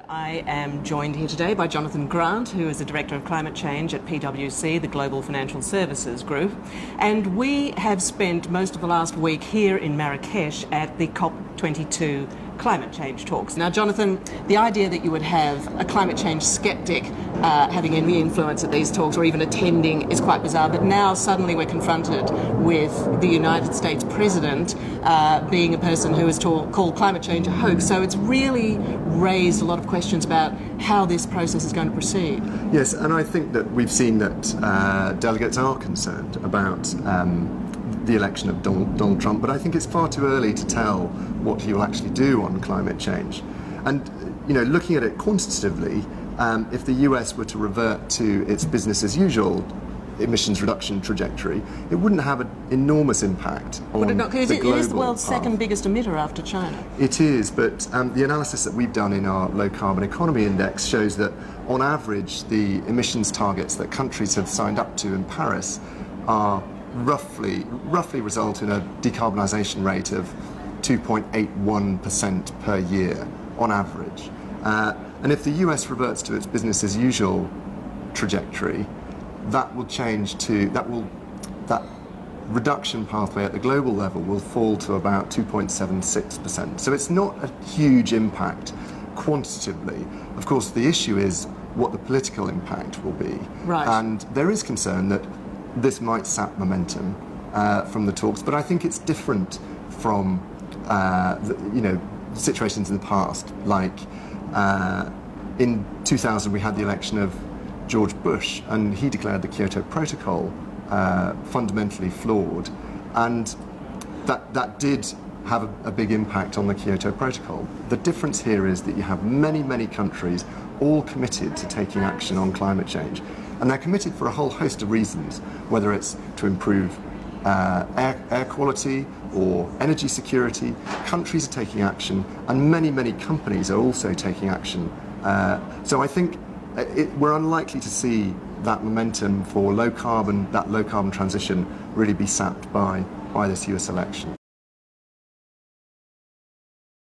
I am joined here today by Jonathan Grant, who is the Director of Climate Change at PwC, the Global Financial Services Group. And we have spent most of the last week here in Marrakesh at the COP22 climate change talks. Now, Jonathan, the idea that you would have a climate change skeptic having any influence at these talks or even attending is quite bizarre, but now suddenly we're confronted with the United States President being a person who has called climate change a hoax. So it's really raised a lot of questions about how this process is going to proceed. Yes, and I think that we've seen that delegates are concerned about the election of Donald Trump, but I think it's far too early to tell what he will actually do on climate change. And, you know, looking at it quantitatively, if the US were to revert to its business as usual emissions reduction trajectory, it wouldn't have an enormous impact on Would it not? Because the global it is the world's path. second biggest emitter after China. It is, but the analysis that we've done in our low carbon economy index shows that on average the emissions targets that countries have signed up to in Paris are roughly result in a decarbonisation rate of 2.81% per year on average. And if the US reverts to its business as usual trajectory, that will change to, that reduction pathway at the global level will fall to about 2.76%. So it's not a huge impact quantitatively. Of course, the issue is what the political impact will be. Right. And there is concern that this might sap momentum from the talks, but I think it's different from situations in the past. Like in 2000, we had the election of George Bush, and he declared the Kyoto Protocol fundamentally flawed, and that did have a big impact on the Kyoto Protocol. The difference here is that you have many countries all committed to taking action on climate change. And they're committed for a whole host of reasons, whether it's to improve air quality or energy security. Countries are taking action, and many companies are also taking action. So I think we're unlikely to see that momentum for low carbon transition really be sapped by this US election.